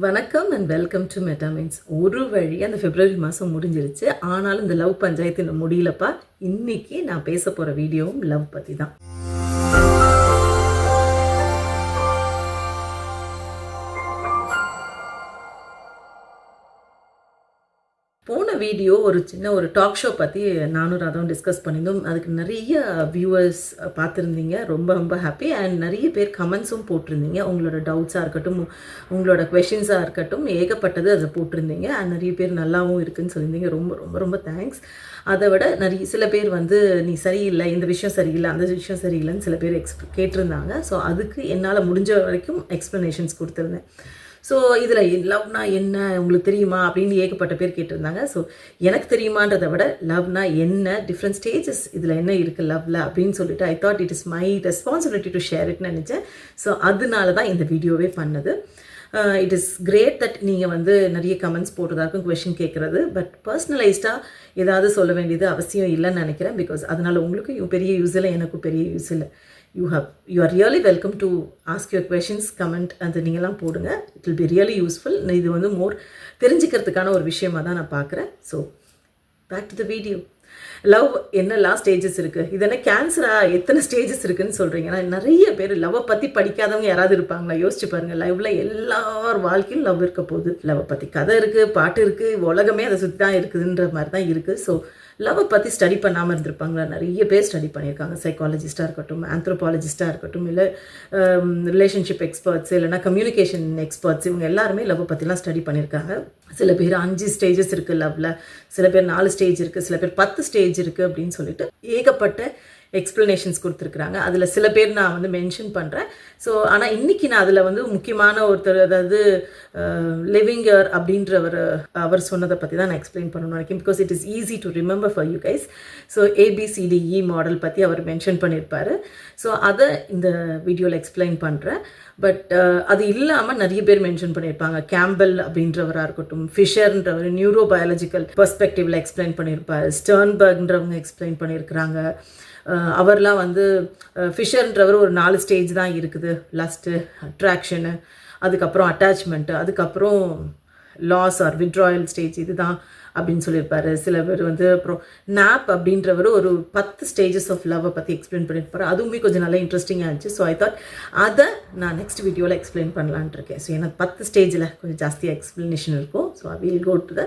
வணக்கம் and welcome to மெட்டாமின்ஸ். ஒரு வழி அந்த பிப்ரவரி மாதம் முடிஞ்சிருச்சு. ஆனாலும் இந்த லவ் பஞ்சாயத்து இன்னும் முடியலப்பா. இன்னைக்கு நான் பேச போகிற வீடியோவும் லவ் பற்றி தான். போன வீடியோ ஒரு சின்ன ஒரு டாக் ஷோ பற்றி நானும் ராதாவும் டிஸ்கஸ் பண்ணியிருந்தோம். அதுக்கு நிறைய வியூவர்ஸ் பார்த்துருந்தீங்க. ரொம்ப ரொம்ப ஹாப்பி. அண்ட் நிறைய பேர் கமெண்ட்ஸும் போட்டிருந்தீங்க. உங்களோட டவுட்ஸாக இருக்கட்டும், உங்களோட கொஷின்ஸாக இருக்கட்டும், ஏகப்பட்டது அதை போட்டிருந்தீங்க. அண்ட் நிறைய பேர் நல்லாவும் இருக்குதுன்னு சொல்லியிருந்தீங்க. ரொம்ப ரொம்ப ரொம்ப தேங்க்ஸ். அதை விட சில பேர் நீ சரியில்லை, இந்த விஷயம் சரியில்லை, அந்த விஷயம் சரியில்லைன்னு சில பேர் கேட்டிருந்தாங்க. ஸோ அதுக்கு என்னால் முடிஞ்ச வரைக்கும் எக்ஸ்ப்ளனேஷன்ஸ் கொடுத்துருந்தேன். ஸோ இதில் லவ்னா என்ன உங்களுக்கு தெரியுமா அப்படின்னு ஏகப்பட்ட பேர் கேட்டிருந்தாங்க. ஸோ எனக்கு தெரியுமான்றதை விட லவ்னா என்ன, டிஃப்ரெண்ட் ஸ்டேஜஸ் இதில் என்ன இருக்குது லவ்வில் அப்படின்னு சொல்லிட்டு I thought it is my responsibility to share இட்னு நினச்சேன். ஸோ அதனால தான் இந்த வீடியோவே பண்ணது. இட் இஸ் கிரேட் தட் நீங்கள் நிறைய கமெண்ட்ஸ் போடுறதாக்கும் கொஷின் கேட்குறது. பட் பர்சனலைஸ்டாக ஏதாவது சொல்ல வேண்டியது அவசியம் இல்லைன்னு நினைக்கிறேன். பிகாஸ் அதனால் உங்களுக்கு பெரிய யூஸ் இல்லை, எனக்கும் பெரிய யூஸ் இல்லை. You are really welcome to ask your questions, comment and நீங்களாம் போடுங்க. It will be really useful. இது மோர் தெரிஞ்சுக்கிறதுக்கான ஒரு விஷயமாக தான் நான் பார்க்குறேன். So back to the video. Love என்னெல்லாம் ஸ்டேஜஸ் இருக்குது, இது என்ன கேன்சரா, எத்தனை ஸ்டேஜஸ் இருக்குதுன்னு சொல்கிறீங்கன்னா, நிறைய பேர் லவ்வை பற்றி படிக்காதவங்க யாராவது இருப்பாங்களா? யோசிச்சு பாருங்கள். லவ்வில் எல்லார் வாழ்க்கையும் லவ் இருக்க போகுது. லவ்வை பற்றி கதை இருக்குது, பாட்டு இருக்குது, உலகமே அதை சுற்றி தான் இருக்குதுன்ற மாதிரி தான் இருக்குது. ஸோ லவ்வை பற்றி ஸ்டடி பண்ணாமல் இருந்திருப்பாங்களா? நிறைய பேர் ஸ்டடி பண்ணியிருக்காங்க. சைக்காலஜிஸ்ட்டாக இருக்கட்டும், ஆந்த்ரோபாலஜிஸ்ட்டாக இருக்கட்டும், இல்லை ரிலேஷன்ஷிப் எக்ஸ்பர்ட்ஸ், இல்லைனா கம்யூனிகேஷன் எக்ஸ்பர்ட்ஸ், இவங்க எல்லாருமே லவ்வை பற்றிலாம் ஸ்டடி பண்ணியிருக்காங்க. சில பேர் 5 ஸ்டேஜஸ் இருக்குது லவ்வில், சில பேர் 4 ஸ்டேஜ் இருக்குது, சில பேர் 10 ஸ்டேஜ் இருக்குது அப்படின்னு சொல்லிட்டு ஏகப்பட்ட எக்ஸ்ப்ளனேஷன்ஸ் கொடுத்துருக்குறாங்க. அதில் சில பேர் நான் மென்ஷன் பண்ணுறேன். ஸோ ஆனால் இன்றைக்கி நான் அதில் முக்கியமான ஒருத்தர், அதாவது லிவிங்கர் அப்படின்றவர், அவர் சொன்னதை பற்றி தான் நான் எக்ஸ்பிளைன் பண்ணணும்னு நினைக்கிறேன். Because it is easy to remember for you guys. So ABCDE model பற்றி அவர் மென்ஷன் பண்ணியிருப்பார். ஸோ அதை இந்த வீடியோவில் எக்ஸ்பிளைன் பண்ணுறேன். பட் அது இல்லாமல் நிறைய பேர் மென்ஷன் பண்ணியிருப்பாங்க. கேம்பல் அப்படின்றவராக இருக்கட்டும், ஃபிஷர்ன்றவர் நியூரோபயாலஜிக்கல் பெர்ஸ்பெக்டிவில் எக்ஸ்பிளைன் பண்ணியிருப்பார். ஸ்டர்ன்பர்க்ன்றவங்க எக்ஸ்பிளைன் பண்ணியிருக்கிறாங்க. அவர்லாம் ஃபிஷர்ன்றவர் ஒரு 4 ஸ்டேஜ் தான் இருக்குது. லஸ்ட்டு, அட்ராக்ஷனு, அதுக்கப்புறம் அட்டாச்மெண்ட்டு, அதுக்கப்புறம் லாஸ் ஆர் விட்ராயல் ஸ்டேஜ், இதுதான் அப்படின்னு சொல்லியிருப்பாரு. சில பேர் அப்புறம் நாப் அப்படின்றவர் ஒரு 10 ஸ்டேஜஸ் ஆஃப் லவ்வை பற்றி எக்ஸ்பிளைன் பண்ணியிருப்பாரு. அதுவுமே கொஞ்சம் நல்லா இன்ட்ரெஸ்டிங்காக இருந்துச்சு. ஸோ ஐ தாட் அதை நான் நெக்ஸ்ட் வீடியோவில் எக்ஸ்பிளைன் பண்ணலான்ட்டு இருக்கேன். ஸோ எனக்கு 10 ஸ்டேஜில் கொஞ்சம் ஜாஸ்தியாக எக்ஸ்ப்ளனேஷன் இருக்கும். So I will go to the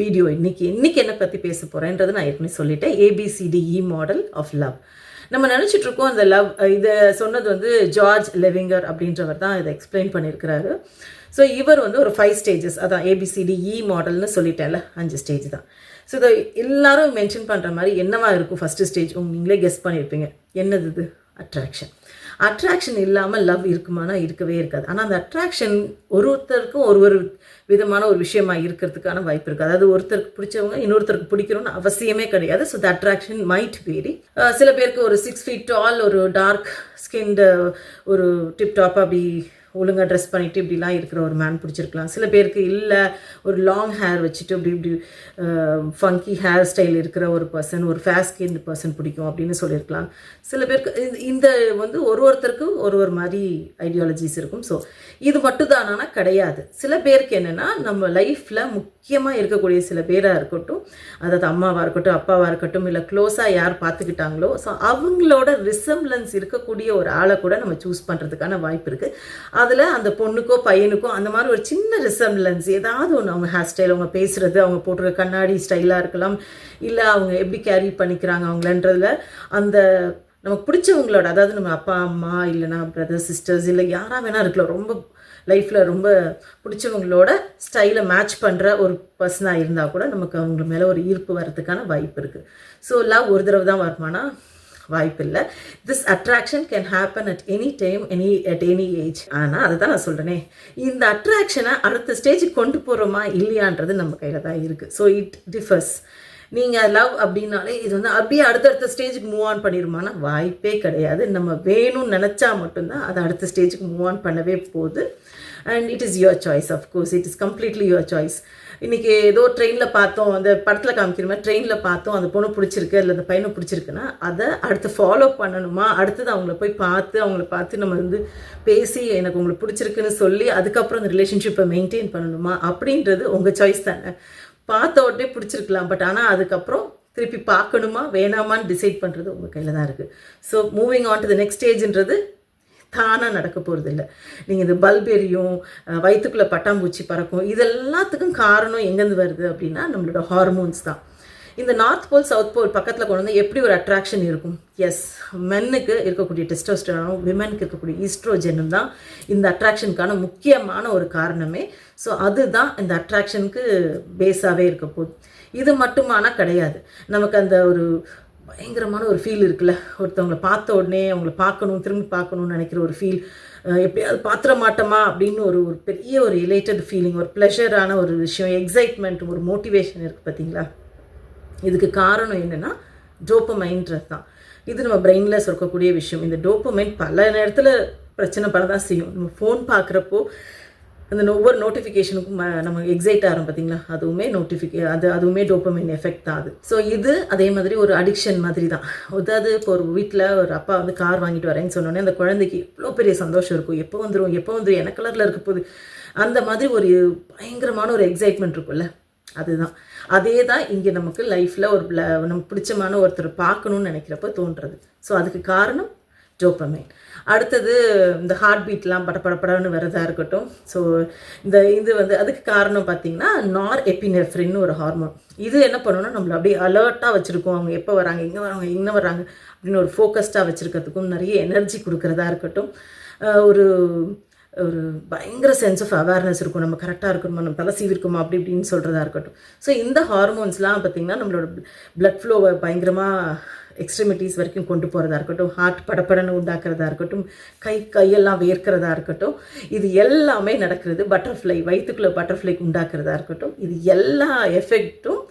video. இன்றைக்கி என்னை பற்றி பேச போகிறேன்றது நான் ஏற்கனவே சொல்லிட்டேன். ABCDE model of love. நம்ம நினச்சிட்ருக்கோம் அந்த லவ், இதை சொன்னது ஜார்ஜ் லெவிங்கர் அப்படின்றவர் தான் இதை எக்ஸ்பிளைன் பண்ணியிருக்கிறாரு. ஸோ இவர் ஒரு 5 ஸ்டேஜஸ், அதான் ABCDE மாடல்னு சொல்லிட்டேன்ல, 5 ஸ்டேஜ் தான். ஸோ இதை எல்லாரும் மென்ஷன் பண்ணுற மாதிரி என்னவா இருக்கும் ஃபஸ்ட்டு ஸ்டேஜ், நீங்களே கெஸ் பண்ணியிருப்பீங்க. என்னது இது? அட்ராக்ஷன். அட்ராக்ஷன் இல்லாமல் லவ் இருக்குமானா இருக்கவே இருக்காது. ஆனால் அந்த அட்ராக்ஷன் ஒருத்தருக்கும் ஒரு விதமான ஒரு விஷயமா இருக்கிறதுக்கான வாய்ப்பு இருக்குது. அதாவது ஒருத்தருக்கு பிடிச்சவங்க இன்னொருத்தருக்கு பிடிக்கணும்னு அவசியமே கிடையாது. So the attraction might vary. சில பேருக்கு ஒரு 6 feet டால், ஒரு டார்க் ஸ்கின்டு, ஒரு டிப்டாப்பாக அப்படி ஒழுங்காக ட்ரெஸ் பண்ணிவிட்டு இப்படிலாம் இருக்கிற ஒரு மேன் பிடிச்சிருக்கலாம். சில பேருக்கு இல்லை, ஒரு லாங் ஹேர் வச்சுட்டு இப்படி ஃபங்கி ஹேர் ஸ்டைல் இருக்கிற ஒரு பர்சன், ஒரு ஃபேர் ஸ்கின் பர்சன் பிடிக்கும் அப்படின்னு சொல்லியிருக்கலாம். சில பேருக்கு இந்த ஒருத்தருக்கு ஒரு மாதிரி ஐடியாலஜிஸ் இருக்கும். ஸோ இது மட்டும்தானா? கிடையாது. சில பேருக்கு என்னென்னா, நம்ம லைஃப்பில் முக்கியமாக இருக்கக்கூடிய சில பேராக இருக்கட்டும், அதாவது அம்மாவாக இருக்கட்டும், அப்பாவாக இருக்கட்டும், இல்லை க்ளோஸாக யார் பார்த்துக்கிட்டாங்களோ, ஸோ அவங்களோட ரிசம்பிளன்ஸ் இருக்கக்கூடிய ஒரு ஆளை கூட நம்ம சூஸ் பண்ணுறதுக்கான வாய்ப்பு இருக்குது. அதில் அந்த பொண்ணுக்கோ பையனுக்கோ அந்த மாதிரி ஒரு சின்ன ரிசம்பிளன்ஸ், ஏதாவது ஒன்று, அவங்க ஹேர் ஸ்டைல், அவங்க பேசுகிறது, அவங்க போட்டுருக்க கண்ணாடி ஸ்டைலாக இருக்கலாம், இல்லை அவங்க எப்படி கேரி பண்ணிக்கிறாங்க அவங்களன்றதுல அந்த நமக்கு பிடிச்சவங்களோட, அதாவது நம்ம அப்பா அம்மா இல்லைனா பிரதர்ஸ் சிஸ்டர்ஸ் இல்லை யாராக வேணால் இருக்கலாம், ரொம்ப லைஃப்பில் ரொம்ப பிடிச்சவங்களோட ஸ்டைலை மேட்ச் பண்ணுற ஒரு பர்சனாக இருந்தால் கூட நமக்கு அவங்க மேலே ஒரு ஈர்ப்பு வர்றதுக்கான வாய்ப்பு இருக்குது. ஸோ லவ் ஒரு தடவை தான் வருமானா? வாய்ப்பில்லை. This attraction can happen at any time, at any age. ஆனால் அதை தான் நான் சொல்கிறேனே, இந்த அட்ராக்ஷனை அடுத்த ஸ்டேஜுக்கு கொண்டு போகிறோமா இல்லையான்றது நம்ம கையில் தான் இருக்குது. So it differs. நீங்கள் லவ் அப்படின்னாலே இது அப்படியே அடுத்தடுத்த ஸ்டேஜுக்கு மூவ் ஆன் பண்ணிடுமானா வாய்ப்பே கிடையாது. நம்ம வேணும்னு நினச்சா மட்டும்தான் அது அடுத்த ஸ்டேஜுக்கு மூவ் ஆன் பண்ணவே போகுது. And it is your choice. Of course it is completely your choice. இன்றைக்கி ஏதோ ட்ரெயினில் பார்த்தோம், அந்த படத்தில் காமிக்கிற மாதிரி ட்ரெயினில் பார்த்தோம், அந்த பொண்ணு பிடிச்சிருக்கு இல்லை அந்த பையனை பிடிச்சிருக்குன்னா அதை அடுத்து ஃபாலோ பண்ணணுமா, அடுத்தது அவங்கள போய் அவங்கள பார்த்து நம்ம வந்து பேசி எனக்கு உங்களுக்கு பிடிச்சிருக்குன்னு சொல்லி அதுக்கப்புறம் அந்த ரிலேஷன்ஷிப்பை மெயின்டைன் பண்ணணுமா அப்படின்றது உங்கள் சாய்ஸ் தானே. பார்த்த உடனே பிடிச்சிருக்கலாம், பட் ஆனால் அதுக்கப்புறம் திருப்பி பார்க்கணுமா வேணாமான்னு டிசைட் பண்ணுறது உங்கள் கையில் தான் இருக்குது. So moving on to the next ஸ்டேஜ்ன்றது தானாக நடக்க போகிறது இல்லை. நீங்கள் இந்த பல்ப் எரியும், வயிற்றுக்குள்ளே பட்டாம்பூச்சி பறக்கும், இதெல்லாத்துக்கும் காரணம் எங்கேருந்து வருது அப்படின்னா நம்மளோட ஹார்மோன்ஸ் தான். இந்த நார்த் போல் சவுத் போல் பக்கத்தில் கொண்டு வந்து எப்படி ஒரு அட்ராக்ஷன் இருக்கும்? எஸ், மென்னுக்கு இருக்கக்கூடிய டெஸ்டோஸ்டெரானும் விமெனுக்கு இருக்கக்கூடிய ஈஸ்ட்ரோஜனும் தான் இந்த அட்ராக்ஷனுக்கான முக்கியமான ஒரு காரணமே. ஸோ அதுதான் இந்த அட்ராக்ஷனுக்கு பேஸாகவே இருக்க போகுது. இது மட்டுமானா கிடையாது. நமக்கு அந்த ஒரு பயங்கரமான ஒரு ஃபீல் இருக்குல்ல, ஒருத்தவங்களை பார்த்த உடனே அவங்கள பார்க்கணும், திரும்பி பார்க்கணும்னு நினைக்கிற ஒரு ஃபீல், எப்படியாவது பாத்திர மாட்டோமா அப்படின்னு ஒரு பெரிய ஒரு எலைட்டட் ஃபீலிங், ஒரு ப்ளஷரான ஒரு விஷயம், எக்ஸைட்மெண்ட், ஒரு மோட்டிவேஷன் இருக்குது பார்த்தீங்களா. இதுக்கு காரணம் என்னென்னா டோப்பமைன்றது தான். இது நம்ம பிரெயினில் சுரக்கக்கூடிய விஷயம். இந்த டோப்பமைன் பல நேரத்தில் பிரச்சனை பண்ண தான் செய்யும். நம்ம ஃபோன் பார்க்குறப்போ அந்த ஒவ்வொரு நோட்டிஃபிகேஷனுக்கும் நம்ம எக்ஸைட் ஆகிறோம் பார்த்தீங்களா, அதுவுமே டோப்பமைன் எஃபெக்ட் தான் அது. ஸோ இது அதே மாதிரி ஒரு அடிக்ஷன் மாதிரி தான். அதாவது இப்போ ஒரு வீட்டில் ஒரு அப்பா வந்து கார் வாங்கிட்டு வரேன்னு சொன்னோன்னே அந்த குழந்தைக்கு இவ்வளோ பெரிய சந்தோஷம் இருக்கும், எப்போ வந்துடும் என்ன கலரில் இருக்க போகுது, அந்த மாதிரி ஒரு பயங்கரமான ஒரு எக்ஸைட்மெண்ட் இருக்கும்ல, அதுதான். அதே தான் இங்கே நமக்கு லைஃப்பில் ஒரு நமக்கு பிடிச்சமான ஒருத்தர் பார்க்கணுன்னு நினைக்கிறப்ப தோன்றுறது. ஸோ அதுக்கு காரணம் டோப்பமைன். அடுத்தது இந்த ஹார்ட் பீட்லாம் படப்படப்படன்னு வரதா இருக்கட்டும். ஸோ இது வந்து அதுக்கு காரணம் பார்த்திங்கன்னா நார் எபினெஃப்ரின்னு ஒரு ஹார்மோன். இது என்ன பண்ணணும்னா நம்மளை அப்படியே அலர்ட்டாக வச்சுருக்கோம், அவங்க எப்போ வராங்க, எங்கே வராங்க அப்படின்னு ஒரு ஃபோக்கஸ்டாக வச்சுருக்கிறதுக்கும், நிறைய எனர்ஜி கொடுக்குறதா இருக்கட்டும், ஒரு ஒரு பயங்கர சென்ஸ் ஆஃப் அவேர்னஸ் இருக்கும், நம்ம கரெக்டாக இருக்கணுமா, நம்ம தலை சீவிருக்குமா அப்படி இப்படின்னு சொல்கிறதா இருக்கட்டும். ஸோ இந்த ஹார்மோன்ஸ்லாம் பார்த்திங்கன்னா நம்மளோட பிளட் ஃப்ளோவை பயங்கரமாக எக்ஸ்ட்ரிமிட்டிஸ் வரைக்கும் கொண்டு போகிறதா இருக்கட்டும், ஹார்ட் படப்படன்னு உண்டாக்குறதா இருக்கட்டும், கையெல்லாம் வேர்க்கிறதா இருக்கட்டும், இது எல்லாமே நடக்கிறது பட்டர்ஃப்ளை, வயிற்றுக்குள்ளே பட்டர்ஃப்ளைக்கு உண்டாக்குறதா இருக்கட்டும். இது எல்லா எஃபெக்டும்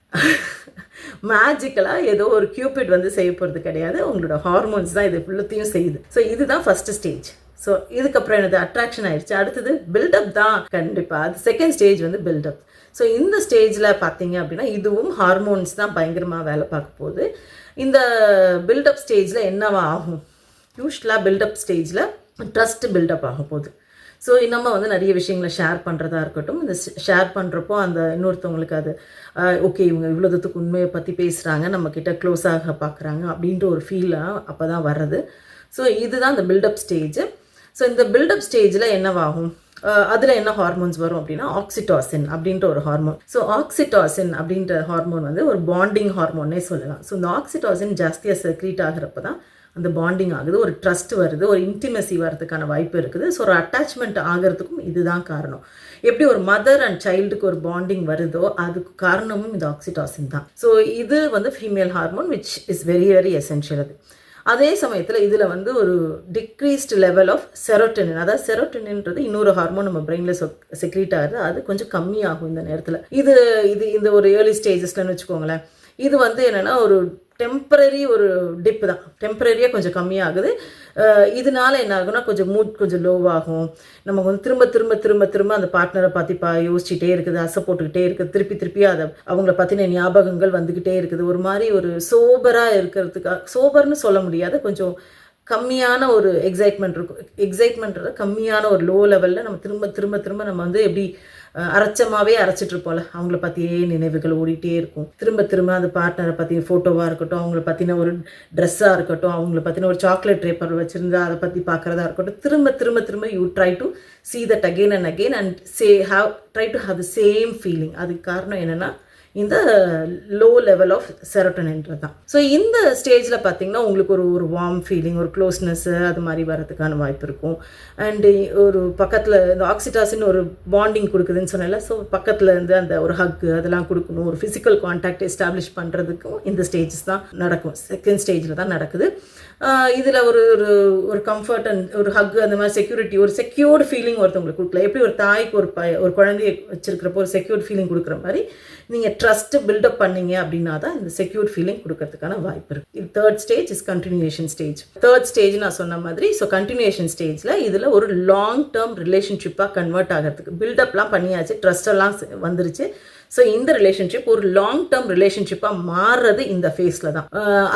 மேஜிக்கலாக ஏதோ ஒரு கியூபிட் வந்து செய்ய போகிறது கிடையாது, உங்களோட ஹார்மோன்ஸ் தான் இது ஃபுல்லத்தையும் செய்யுது. ஸோ இதுதான் ஃபஸ்ட்டு ஸ்டேஜ். ஸோ இதுக்கப்புறம் எனது அட்ராக்ஷன் ஆயிடுச்சு. அடுத்தது பில்டப் தான். கண்டிப்பாக அது செகண்ட் ஸ்டேஜ் வந்து பில்டப். ஸோ இந்த ஸ்டேஜில் பார்த்தீங்க அப்படின்னா இதுவும் ஹார்மோன்ஸ் தான் பயங்கரமாக வேலை பார்க்க போகுது. இந்த பில்டப் ஸ்டேஜில் என்னவா ஆகும்? யூஸ்வலாக பில்டப் ஸ்டேஜில் ட்ரஸ்ட் பில்டப் ஆக போகுது. ஸோ நம்ம வந்து நிறைய விஷயங்களை ஷேர் பண்ணுறதா இருக்கட்டும். இந்த ஷேர் பண்ணுறப்போ அந்த இன்னொருத்தவங்களுக்கு அது ஓகே இவங்க இவ்வளோ தூரத்துக்கு உண்மையை பற்றி பேசுகிறாங்க, நம்மக்கிட்ட க்ளோஸாக பார்க்குறாங்க அப்படின்ற ஒரு ஃபீலாக அப்போ தான் வர்றது. ஸோ இதுதான் இந்த பில்டப் ஸ்டேஜ். ஸோ இந்த பில்டப் ஸ்டேஜில் என்னவாகும்? அதில் என்ன ஹார்மோன்ஸ் வரும் அப்படின்னா ஆக்சிடாசின் அப்படின்ற ஒரு ஹார்மோன். ஸோ ஆக்சிடாசின் அப்படின்ற ஹார்மோன் வந்து ஒரு பாண்டிங் ஹார்மோன்னே சொல்லலாம். ஸோ இந்த ஆக்சிடாசின் ஜாஸ்தியாக செக்ரீட் ஆகிறப்ப தான் அந்த பாண்டிங் ஆகுது, ஒரு ட்ரஸ்ட் வருது, ஒரு இன்டிமெசி வரதுக்கான வாய்ப்பு இருக்குது. ஸோ ஒரு அட்டாச்மெண்ட் ஆகிறதுக்கும் இதுதான் காரணம். எப்படி ஒரு மதர் அண்ட் சைல்டுக்கு ஒரு பாண்டிங் வருதோ அதுக்கு காரணமும் இந்த ஆக்சிடாசின் தான். ஸோ இது வந்து female hormone which is very very essential. அது அதே சமயத்தில் இதில் வந்து ஒரு டிக்ரீஸ்டு லெவல் ஆஃப் செரோட்டனின், அதாவது செரோட்டனின்றது இன்னொரு ஹார்மோன் நம்ம பிரெயினில் செக்ரீட் ஆகுது, அது கொஞ்சம் கம்மியாகும் இந்த நேரத்தில். இந்த ஒரு ஏர்லி ஸ்டேஜஸ்லன்னு வச்சுக்கோங்களேன். இது வந்து என்னென்னா ஒரு டெம்பரரி ஒரு டிப்பு தான், டெம்பரரியாக கொஞ்சம் கம்மியாகுது. இதனால என்ன ஆகுனா கொஞ்சம் மூட் கொஞ்சம் லோவாகும். நமக்கு வந்து திரும்ப திரும்ப திரும்ப திரும்ப அந்த பார்ட்னரை பற்றி யோசிச்சுட்டே இருக்குது, அசை போட்டுக்கிட்டே இருக்குது, திருப்பி அதை அவங்கள பற்றின ஞாபகங்கள் வந்துக்கிட்டே இருக்குது. ஒரு மாதிரி ஒரு சோபராக இருக்கிறதுக்காக, சோபர்னு சொல்ல முடியாது, கொஞ்சம் கம்மியான ஒரு எக்ஸைட்மெண்ட் இருக்கும். எக்ஸைட்மெண்ட்றது கம்மியான ஒரு லோ லெவலில் நம்ம திரும்ப திரும்ப திரும்ப நம்ம வந்து எப்படி அரைச்சமாகவே அரைச்சிட்ருப்போம்ல, அவங்கள பற்றியே நினைவுகள் ஓடிட்டே இருக்கும். திரும்ப திரும்ப அந்த பார்ட்னரை பற்றி ஃபோட்டோவாக இருக்கட்டும், அவங்கள பற்றின ஒரு ட்ரெஸ்ஸாக இருக்கட்டும், அவங்கள பற்றின ஒரு சாக்லேட் ரேப்பர் வச்சுருந்தா அதை பற்றி பார்க்குறதா இருக்கட்டும், திரும்ப திரும்ப திரும்ப you try to see that again and again and try to have the same feeling. அதுக்கு காரணம் என்னென்னா இந்த லோ லெவல் ஆஃப் செரோட்டனின்றது தான். ஸோ இந்த ஸ்டேஜில் பார்த்திங்கன்னா உங்களுக்கு ஒரு வார்ம் ஃபீலிங், ஒரு க்ளோஸ்னஸ்ஸு அது மாதிரி வரதுக்கான வாய்ப்பு இருக்கும். அண்டு ஒரு பக்கத்தில் இந்த ஆக்சிடாசின் ஒரு பாண்டிங் கொடுக்குதுன்னு சொன்னால, ஸோ பக்கத்தில் இருந்து அந்த ஒரு ஹக்கு அதெல்லாம் கொடுக்கணும், ஒரு ஃபிசிக்கல் கான்டாக்ட் எஸ்டாப்ளிஷ் பண்ணுறதுக்கும் இந்த ஸ்டேஜஸ் தான் நடக்கும், செகண்ட் ஸ்டேஜில் தான் நடக்குது. இதில் ஒரு கம்ஃபர்ட் அண்ட் ஒரு ஹக் அந்த மாதிரி செக்யூரிட்டி, ஒரு செக்யூர்டு ஃபீலிங் ஒருத்தவங்களுக்கு கொடுக்கல. எப்படி ஒரு தாய்க்கு ஒரு குழந்தைய வச்சுருக்கிறப்போ ஒரு செக்யூர்ட் ஃபீலிங் கொடுக்குற மாதிரி நீங்கள் ட்ரஸ்ட்டு பில்டப் பண்ணீங்க அப்படின்னா தான் இந்த செக்யூர்ட் ஃபீலிங் கொடுக்கறதுக்கான வாய்ப்பு இருக்குது. இது third stage is continuation stage. Third stage நான் சொன்ன மாதிரி, ஸோ கண்டினியூஷன் ஸ்டேஜில் இதில் ஒரு லாங் டேர்ம் ரிலேஷன்ஷிப்பாக கன்வெர்ட் ஆகிறதுக்கு பில்டப்லாம் பண்ணியாச்சு, ட்ரஸ்டெல்லாம் வந்துருச்சு. ஸோ இந்த ரிலேஷன்ஷிப் ஒரு லாங் டேர்ம் ரிலேஷன்ஷிப்பாக மாறுறது இந்த ஃபேஸில் தான்.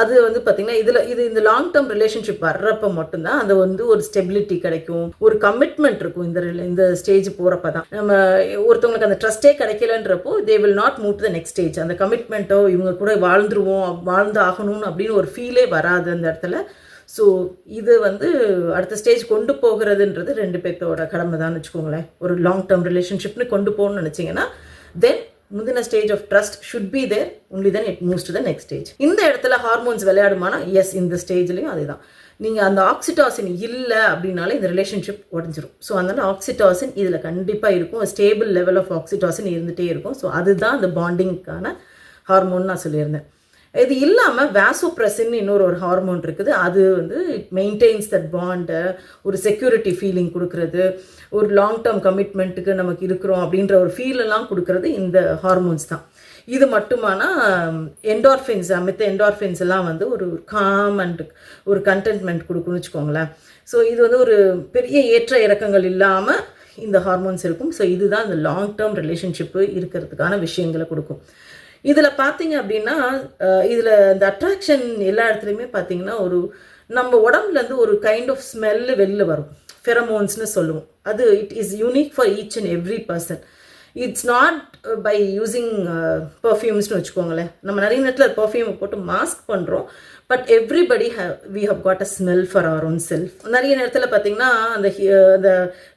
அது வந்து பார்த்திங்கன்னா இந்த லாங் டேர்ம் ரிலேஷன்ஷிப் வர்றப்ப மட்டும்தான் அது வந்து ஒரு ஸ்டெபிலிட்டி கிடைக்கும், ஒரு கமிட்மெண்ட் இருக்கும். இந்த ஸ்டேஜ் போகிறப்ப தான் நம்ம ஒருத்தவங்களுக்கு அந்த ட்ரஸ்ட்டே கிடைக்கலன்றப்போ they will not move to the next stage. அந்த கமிட்மெண்ட்டோ இவங்க கூட வாழ்ந்து ஆகணும்னு அப்படின்னு ஒரு ஃபீலே வராது அந்த இடத்துல. ஸோ இது வந்து அடுத்த ஸ்டேஜ் கொண்டு போகிறதுன்றது 2 பேர்த்தோட கடமை தான் வச்சுக்கோங்களேன். ஒரு லாங் டேர்ம் ரிலேஷன்ஷிப்னு கொண்டு போகணும்னு நினச்சிங்கன்னா தென் முந்தின stage of trust should be there, only then it moves to the next stage. இந்த இடத்துல ஹார்மோன்ஸ் விளையாடுமானா எஸ், இந்த ஸ்டேஜ்லையும் அதுதான். நீங்கள் அந்த ஆக்சிடாசின் இல்லை அப்படின்னாலே இந்த ரிலேஷன்ஷிப் உடஞ்சிரும். ஸோ அதனால் ஆக்சிடாசின் இதில் கண்டிப்பாக இருக்கும், ஸ்டேபிள் லெவல் ஆஃப் ஆக்சிடாசின் இருந்துகிட்டே இருக்கும். ஸோ அதுதான் அந்த பாண்டிங்க்கான ஹார்மோன் நான் சொல்லியிருந்தேன். இது இல்லாமல் வேசோப்ரெசின் இன்னொரு ஹார்மோன் இருக்குது. அது வந்து இட் மெயின்டைன்ஸ் தட் பாண்டை, ஒரு செக்யூரிட்டி ஃபீலிங் கொடுக்குறது, ஒரு லாங் டேர்ம் கமிட்மெண்ட்டுக்கு நமக்கு இருக்கிறோம் அப்படின்ற ஒரு ஃபீலெல்லாம் கொடுக்குறது இந்த ஹார்மோன்ஸ் தான். இது மட்டுமானா என்டார்ஃபின்ஸ், மித்த என்டார்ஃபின்ஸ் எல்லாம் வந்து ஒரு காம் அண்ட் ஒரு கண்டென்ட்மெண்ட் கொடுக்குன்னு வச்சுக்கோங்களேன். ஸோ இது வந்து ஒரு பெரிய ஏற்ற இறக்கங்கள் இல்லாமல் இந்த ஹார்மோன்ஸ் இருக்கும். ஸோ இதுதான் இந்த லாங் டேர்ம் ரிலேஷன்ஷிப்பு இருக்கிறதுக்கான விஷயங்களை கொடுக்கும். இதில் பார்த்தீங்க அப்படின்னா இதில் இந்த அட்ராக்ஷன் எல்லா இடத்துலையுமே பார்த்தீங்கன்னா ஒரு நம்ம உடம்புலேருந்து ஒரு கைண்ட் ஆஃப் ஸ்மெல்லு வெளில வரும், ஃபெரமோன்ஸ்னு சொல்லுவோம். அது it is unique for each and every person. It's not by using பர்ஃப்யூம்ஸ்னு வச்சுக்கோங்களேன். நம்ம நிறைய நேரத்தில் பர்ஃப்யூமை போட்டு மாஸ்க் பண்ணுறோம், but everybody we have got a smell for our own self. நிறைய நேரத்தில் பார்த்தீங்கன்னா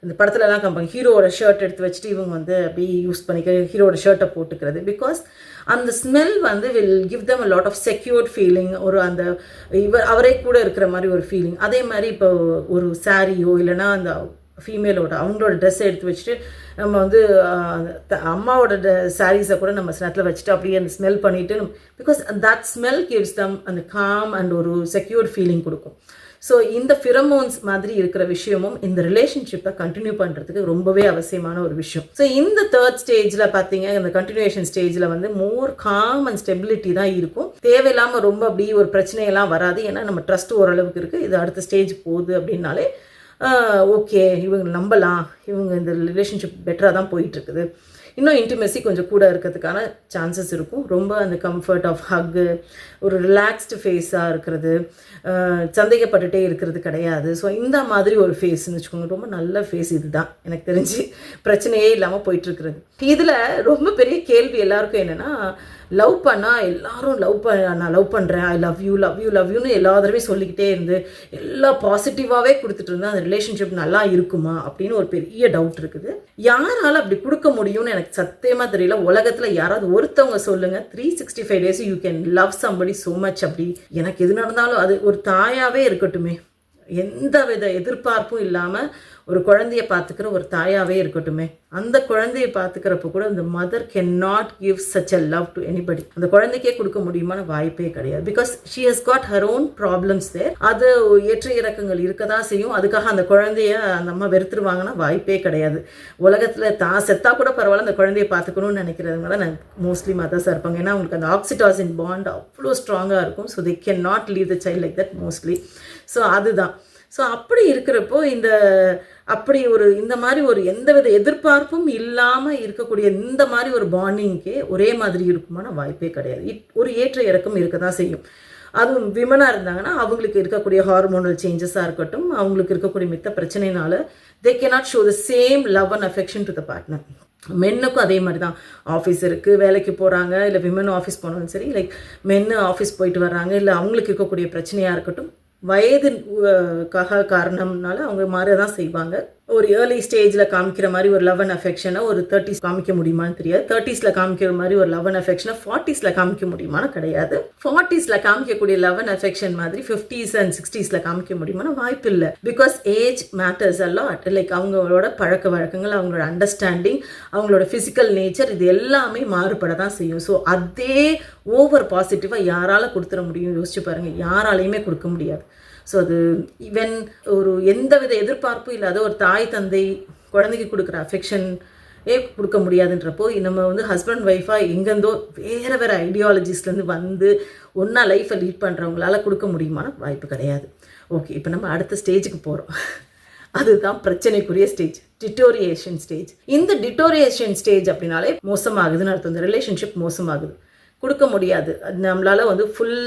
இந்த படத்துலலாம் காமிப்பாங்க, ஹீரோவோட ஷர்ட் எடுத்து வச்சுட்டு இவங்க வந்து அப்படி யூஸ் பண்ணிக்க ஹீரோட ஷர்ட்டை போட்டுக்கிறது. பிகாஸ் அந்த ஸ்மெல் வந்து will give them a lot of secured feeling, ஒரு அந்த அவரே கூட இருக்கிற மாதிரி ஒரு ஃபீலிங். அதே மாதிரி இப்போ ஒரு சாரியோ இல்லைனா அந்த ஃபீமேலோட அவங்களோட ட்ரெஸ்ஸை எடுத்து வச்சுட்டு நம்ம வந்து அம்மாவோட சாரீஸை கூட நம்ம நேரத்தில் வச்சுட்டு அப்படியே அந்த ஸ்மெல் பண்ணிவிட்டு, because that smell gives them அந்த காம் அண்ட் ஒரு செக்யூர்ட் ஃபீலிங் கொடுக்கும். ஸோ இந்த ஃபிரமோன்ஸ் மாதிரி இருக்கிற விஷயமும் இந்த ரிலேஷன்ஷிப்பை கண்டினியூ பண்ணுறதுக்கு ரொம்பவே அவசியமான ஒரு விஷயம். ஸோ இந்த தேர்ட் ஸ்டேஜில் பார்த்தீங்க, இந்த கண்டினியூஷன் ஸ்டேஜில் வந்து மோர் காம் அண்ட் ஸ்டெபிலிட்டி தான் இருக்கும். தேவையில்லாமல் ரொம்ப அப்படி ஒரு பிரச்சனையெல்லாம் வராது. ஏன்னா நம்ம ட்ரஸ்ட் ஓரளவுக்கு இருக்குது. இது அடுத்த ஸ்டேஜ் போகுது அப்படின்னாலே ஓகே, இவங்க நம்பலாம், இவங்க இந்த ரிலேஷன்ஷிப் பெட்டராக தான் போயிட்டுருக்குது. இன்னும் இன்டிமெசி கொஞ்சம் கூட இருக்கிறதுக்கான சான்சஸ் இருக்கும். ரொம்ப அந்த கம்ஃபர்ட் ஆஃப் ஹக்கு, ஒரு ரிலாக்ஸ்டு ஃபேஸாக இருக்கிறது, சந்தேகப்பட்டுகிட்டே இருக்கிறது கிடையாது. ஸோ இந்த மாதிரி ஒரு ஃபேஸ்ன்னு வச்சுக்கோங்க, ரொம்ப நல்ல ஃபேஸ் இது தான் எனக்கு தெரிஞ்சு, பிரச்சனையே இல்லாமல் போயிட்டுருக்குறது. இதில் ரொம்ப பெரிய கேள்வி எல்லாருக்கும் என்னென்னா, லவ் பண்ணால் எல்லாரும் நான் லவ் பண்ணுறேன், I love you love you love யூன்னு எல்லா தடவையும் சொல்லிக்கிட்டே இருந்து எல்லாம் பாசிட்டிவாகவே கொடுத்துட்டு இருந்தால் அந்த ரிலேஷன்ஷிப் நல்லா இருக்குமா அப்படின்னு ஒரு பெரிய டவுட் இருக்குது. யாரால் அப்படி கொடுக்க முடியும்னு எனக்கு சத்தியமாக தெரியல. உலகத்தில் யாராவது ஒருத்தவங்க சொல்லுங்கள், 365 days you can love somebody so much. அப்படி எனக்கு எது நடந்தாலும் அது ஒரு தாயாகவே இருக்கட்டுமே, எந்த வித எதிர்பார்ப்பும் இல்லாமல் ஒரு குழந்தைய பார்த்துக்கிற ஒரு தாயாகவே இருக்கட்டுமே, அந்த குழந்தைய பார்த்துக்கிறப்ப கூட அந்த mother can not give such a love to anybody. அந்த குழந்தைக்கே கொடுக்க முடியுமான வாய்ப்பே கிடையாது. Because she has got her own problems there. அது ஏற்ற இறக்கங்கள் இருக்க தான் செய்யும். அதுக்காக அந்த குழந்தைய அந்த அம்மா வெறுத்துருவாங்கன்னா வாய்ப்பே கிடையாது. உலகத்தில் தான் செத்தா கூட பரவாயில்ல அந்த குழந்தைய பார்த்துக்கணும்னு நினைக்கிறதுனால தான் நான் மோஸ்ட்லி மதர்ஸாக இருப்பாங்க. ஏன்னா அவங்களுக்கு அந்த ஆக்சிடாசின் பாண்ட் அவ்வளோ ஸ்ட்ராங்காக இருக்கும். So they can not leave the child like that mostly. So அதுதான். ஸோ அப்படி இருக்கிறப்போ இந்த மாதிரி ஒரு எந்தவித எதிர்பார்ப்பும் இல்லாமல் இருக்கக்கூடிய இந்த மாதிரி ஒரு பாண்டிங்கே ஒரே மாதிரி இருக்குமான வாய்ப்பே கிடையாது. ஒரு ஏற்ற இறக்கம் இருக்க தான் செய்யும். அதுவும் விமனாக இருந்தாங்கன்னா அவங்களுக்கு இருக்கக்கூடிய ஹார்மோனல் சேஞ்சஸாக இருக்கட்டும், அவங்களுக்கு இருக்கக்கூடிய மித்த பிரச்சனைனால they cannot show the same love and affection to the partner. மென்னுக்கும் அதே மாதிரி தான். ஆஃபீஸ் இருக்குது, வேலைக்கு போகிறாங்க, இல்லை விமன் ஆஃபீஸ் போனாலும் சரி, லைக் மென்னு ஆஃபீஸ் போயிட்டு வர்றாங்க, இல்லை அவங்களுக்கு இருக்கக்கூடிய பிரச்சனையாக இருக்கட்டும், வயது காரணம்னால அவங்க மாற தான் செய்வாங்க. ஒரு ஏர்லி ஸ்டேஜில் காமிக்கிற மாதிரி ஒரு லவ் அண்ட் அஃபெக்ஷனை ஒரு 30s காமிக்க முடியுமான்னு தெரியாது. 30sல காமிக்கிற மாதிரி ஒரு லவ் அண்ட் அஃபெக்ஷனை 40sல காமிக்க முடியுமான்னு கிடையாது. 40sல காமிக்கக்கூடிய லவ் அண்ட் அஃபெக்ஷன் மாதிரி 50s and 60sல காமிக்க முடியுமான்னு வாய்ப்பு இல்லை. பிகாஸ் ஏஜ் மேட்டர்ஸ் எல்லாம் லைக் அவங்களோட பழக்க வழக்கங்கள், அவங்களோட அண்டர்ஸ்டாண்டிங், அவங்களோட ஃபிசிக்கல் நேச்சர், இது எல்லாமே மாறுபட தான் செய்யும். ஸோ அதே ஓவர் பாசிட்டிவாக யாரால் கொடுத்துட முடியும் யோசிச்சு பாருங்கள், யாராலையுமே கொடுக்க முடியாது. ஸோ அது ஈவன் ஒரு எந்தவித எதிர்பார்ப்பும் இல்லாத ஒரு தாய் தந்தை குழந்தைக்கு கொடுக்குற அஃபெக்ஷன் கொடுக்க முடியாதுன்றப்போ, நம்ம வந்து ஹஸ்பண்ட் ஒய்ஃபாக எங்கேருந்தோ வேறு ஐடியாலஜிஸ்லேருந்து வந்து ஒன்றா லைஃப்பை லீட் பண்ணுறவங்களால கொடுக்க முடியுமான வாய்ப்பு கிடையாது. ஓகே, இப்போ நம்ம அடுத்த ஸ்டேஜுக்கு போகிறோம். அதுதான் பிரச்சனைக்குரிய ஸ்டேஜ், டிட்டோரியேஷன் ஸ்டேஜ். இந்த டிட்டோரியேஷன் ஸ்டேஜ் அப்படின்னாலே மோசமாகுதுன்னு அர்த்தம். இந்த ரிலேஷன்ஷிப் மோசமாகுது, கொடுக்க முடியாது. அது நம்மளால் வந்து ஃபுல்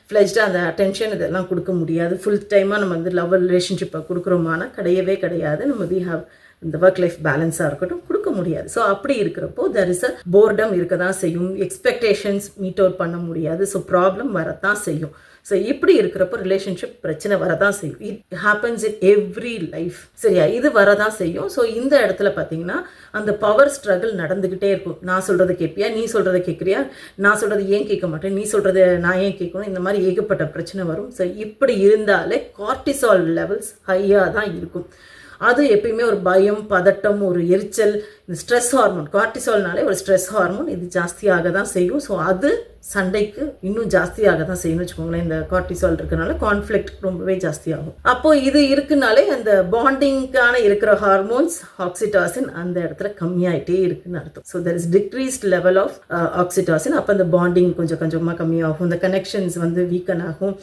ஃப்ளெஜ்டாக அந்த அட்டென்ஷன் இதெல்லாம் கொடுக்க முடியாது. ஃபுல் டைமாக நம்ம வந்து லவ் ரிலேஷன்ஷிப்பை கொடுக்குறோமானா கிடையவே கிடையாது. நம்ம வி ஹாவ் இந்த ஒர்க் லைஃப் பேலன்ஸாக இருக்கட்டும் கொடுக்க முடியாது. ஸோ அப்படி இருக்கிறப்போ தெர் இஸ் அ போர்டம் இருக்க தான் செய்யும், எக்ஸ்பெக்டேஷன்ஸ் மீட் அவுட் பண்ண முடியாது. ஸோ ப்ராப்ளம் வரத்தான் செய்யும். ஸோ இப்படி இருக்கிறப்போ ரிலேஷன்ஷிப் பிரச்சனை வரதான் செய்யும். It happens in every life. சரியா, இது வரதான் செய்யும். ஸோ இந்த இடத்துல பார்த்தீங்கன்னா அந்த பவர் ஸ்ட்ரகிள் நடந்துக்கிட்டே இருக்கும். நான் சொல்கிறத கேட்பியா, நீ சொல்கிறத கேட்குறியா, நான் சொல்கிறது ஏன் கேட்க மாட்டேன், நீ சொல்கிறத நான் ஏன் கேட்கணும், இந்த மாதிரி ஏகப்பட்ட பிரச்சனை வரும். ஸோ இப்படி இருந்தாலே கார்டிசால் லெவல்ஸ் ஹையாக தான் இருக்கும். அது எப்பயுமே ஒரு பயம், பதட்டம், ஒரு எரிச்சல், இந்த ஸ்ட்ரெஸ் ஹார்மோன், கார்டிசால்னாலே ஒரு ஸ்ட்ரெஸ் ஹார்மோன், இது ஜாஸ்தியாக தான் செய்யும். ஸோ அது சண்டைக்கு இன்னும் ஜாஸ்தியாக தான் செய்யணும்னு வச்சுக்கோங்களேன். இந்த கார்டிசால் இருக்கனால கான்ஃப்ளிக்ட் ரொம்பவே ஜாஸ்தியாகும். அப்போது இது இருக்குனாலே அந்த பாண்டிங்கான இருக்கிற ஹார்மோன்ஸ் ஆக்சிடாசின் அந்த இடத்துல கம்மியாயிட்டே இருக்குன்னு அர்த்தம். So there is decreased level of oxytocin. அப்போ அந்த பாண்டிங் கொஞ்சம் கொஞ்சமாக கம்மியாகும், இந்த கனெக்ஷன்ஸ் வந்து வீக்கன் ஆகும்.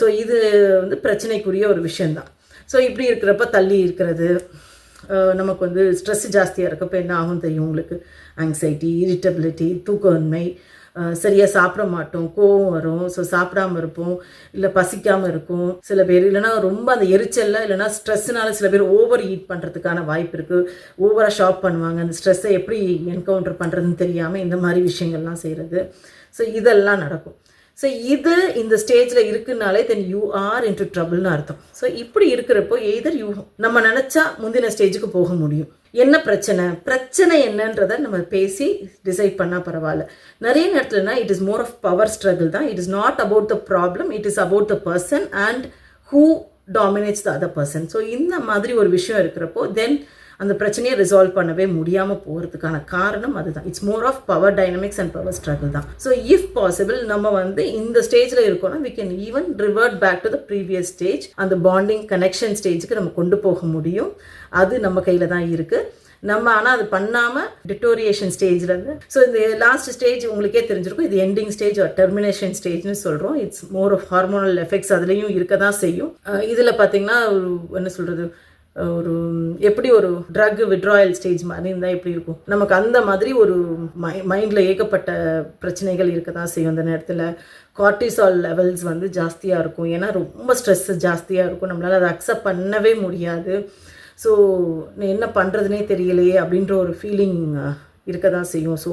ஸோ இது வந்து பிரச்சனைக்குரிய ஒரு விஷயந்தான். ஸோ இப்படி இருக்கிறப்ப தள்ளி இருக்கிறது, நமக்கு வந்து ஸ்ட்ரெஸ் ஜாஸ்தியாக இருக்கப்போ என்ன ஆகும் தெரியும் உங்களுக்கு. ஆங்ஸைட்டி, இரிட்டபிலிட்டி, தூக்கமின்மை, சரியாக சாப்பிட மாட்டோம், கோவம் வரும். ஸோ சாப்பிடாமல் இருப்போம், இல்லை பசிக்காமல் இருக்கும் சில பேர். இல்லைனா ரொம்ப அந்த எரிச்சலில் இல்லைனா ஸ்ட்ரெஸ்ஸுனால சில பேர் ஓவர் ஈட் பண்ணுறதுக்கான வாய்ப்பு இருக்குது. ஓவராக ஷாப் பண்ணுவாங்க, அந்த ஸ்ட்ரெஸ்ஸை எப்படி என்கவுண்டர் பண்ணுறதுன்னு தெரியாமல் இந்த மாதிரி விஷயங்கள்லாம் செய்கிறது. ஸோ இதெல்லாம் நடக்கும். ஸோ இது இந்த ஸ்டேஜில் இருக்குனாலே தென் யூ ஆர் இன்டு ட்ரபிள்னு அர்த்தம். ஸோ இப்படி இருக்கிறப்போ எய்தர் நம்ம நினச்சா முந்தின ஸ்டேஜுக்கு போக முடியும். என்ன பிரச்சனை என்னன்றதை நம்ம பேசி டிசைட் பண்ணால் பரவாயில்ல. நிறைய நேரத்துலனா it is more of power struggle தான். It is not about the problem, it is about the person and who dominates the other person. So இந்த மாதிரி ஒரு விஷயம் இருக்கிறப்போ தென் அந்த பிரச்சனையை ரிசால்வ் பண்ணவே முடியாமல் போகிறதுக்கான காரணம் அதுதான். It's more of power dynamics and power struggle தான். ஸோ இஃப் பாசிபிள் நம்ம வந்து இந்த ஸ்டேஜில் இருக்கோம்னா we can even revert back to the previous stage. அந்த பாண்டிங் கனெக்ஷன் ஸ்டேஜுக்கு நம்ம கொண்டு போக முடியும். அது நம்ம கையில் தான் இருக்குது. நம்ம ஆனால் அது பண்ணாமல் டிட்டோரியேஷன் ஸ்டேஜ்லேருந்து, ஸோ இந்த லாஸ்ட் ஸ்டேஜ் உங்களுக்கே தெரிஞ்சிருக்கும், இது எண்டிங் ஸ்டேஜ் ஒரு டெர்மினேஷன் ஸ்டேஜ்னு சொல்கிறோம். It's more of hormonal effects அதுலேயும் இருக்க தான் செய்யும். இதில் பார்த்தீங்கன்னா என்ன சொல்கிறது, ஒரு எப்படி ஒரு ட்ரக் விட்ராயல் ஸ்டேஜ் மாதிரி இருந்தால் எப்படி இருக்கும், நமக்கு அந்த மாதிரி ஒரு மைண்டில் ஏகப்பட்ட பிரச்சனைகள் இருக்க தான் செய்யும். அந்த நேரத்தில் கார்டிசால் லெவல்ஸ் வந்து ஜாஸ்தியாக இருக்கும். ஏன்னா ரொம்ப ஸ்ட்ரெஸ் ஜாஸ்தியாக இருக்கும், நம்மளால் அதை அக்செப்ட் பண்ணவே முடியாது. ஸோ என்ன பண்ணுறதுனே தெரியலையே அப்படின்ற ஒரு ஃபீலிங் இருக்க தான் செய்யும். So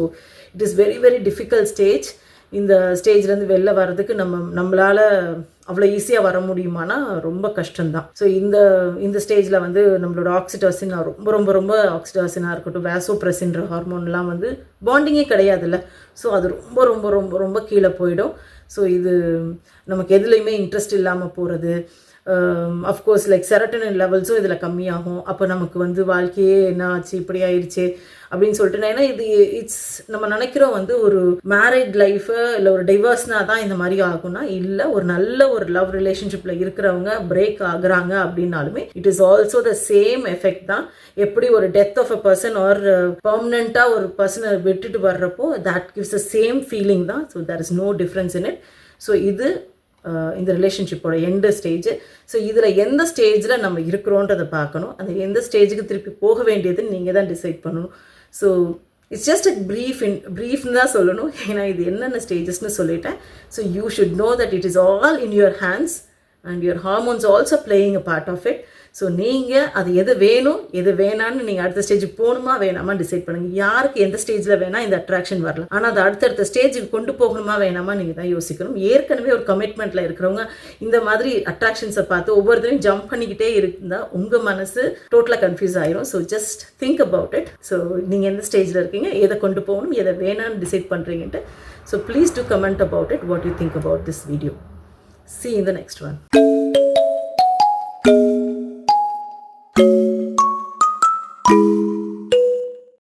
it is very very difficult stage. இந்த ஸ்டேஜ்லேருந்து வெளில வர்றதுக்கு நம்மளால் அவ்வளோ ஈஸியாக வர முடியுமானா ரொம்ப கஷ்டம்தான். ஸோ இந்த ஸ்டேஜில் வந்து நம்மளோட ஆக்சிடாசின் ரொம்ப ரொம்ப ரொம்ப ஆக்சிடாசினாக இருக்கட்டும், வேசோப்ரெசின்ற ஹார்மோன்லாம் வந்து பாண்டிங்கே கிடையாதுல்ல. ஸோ அது ரொம்ப ரொம்ப ரொம்ப ரொம்ப கீழே போயிடும். ஸோ இது நமக்கு எதுலேயுமே இன்ட்ரெஸ்ட் இல்லாமல் போகிறது. அஃப்கோர்ஸ் லைக் செரட்டனின் லெவல்ஸும் இதில் கம்மியாகும். அப்போ நமக்கு வந்து வாழ்க்கையே என்ன ஆச்சு, இப்படி ஆயிடுச்சு அப்படின்னு சொல்லிட்டு. ஏன்னா இது இட்ஸ் நம்ம நினைக்கிறோம் வந்து ஒரு மேரிட் லைஃபு இல்லை ஒரு டைவர்ஸ்னா தான் இந்த மாதிரி ஆகும்னா இல்லை. ஒரு நல்ல ஒரு லவ் ரிலேஷன்ஷிப்பில் இருக்கிறவங்க பிரேக் ஆகுறாங்க அப்படின்னாலுமே it is also the same effect தான். எப்படி ஒரு death of a person or பர்மனெண்ட்டாக ஒரு பர்சனை விட்டுட்டு வர்றப்போ that gives the same feeling தான். So there is no difference in it. So இது இந்த ரிலேஷன்ஷிப்போட எண்டு ஸ்டேஜ். ஸோ இதில் எந்த ஸ்டேஜில் நம்ம இருக்கிறோன்றதை பார்க்கணும். அந்த எந்த ஸ்டேஜுக்கு திருப்பி போக வேண்டியதுன்னு நீங்கள் தான் டிசைட் பண்ணணும். ஸோ இட்ஸ் ஜஸ்ட் அ ப்ரீஃப்னு தான் சொல்லணும். ஏன்னா இது என்னென்ன ஸ்டேஜஸ்னு சொல்லிட்டேன். So you should know that it is all in your hands and your hormones also playing a part of it. So நீங்கள் அது எது வேணும் எது வேணான்னு நீங்கள் அடுத்த ஸ்டேஜுக்கு போகணுமா வேணாமா டிசைட் பண்ணுங்கள். யாருக்கு எந்த ஸ்டேஜில் வேணால் இந்த அட்ராக்ஷன் வரலாம், ஆனால் அது அடுத்தடுத்த ஸ்டேஜுக்கு கொண்டு போகணுமா வேணாமா நீங்கள் தான் யோசிக்கணும். ஏற்கனவே ஒரு கமிட்மெண்ட்டில் இருக்கிறவங்க இந்த மாதிரி அட்ராக்ஷன்ஸை பார்த்து ஒவ்வொருத்தரையும் ஜம்ப் பண்ணிக்கிட்டே இருந்தால் உங்கள் மனசு டோட்டலாக கன்ஃபியூஸ் ஆயிரும். So just think about it. So நீங்கள் எந்த ஸ்டேஜில் இருக்கீங்க, எதை கொண்டு போகணும், எதை வேணான்னு டிசைட் பண்ணுறீங்கன்ட்டு. So please to comment about it, what you think about this video. See you in the next one.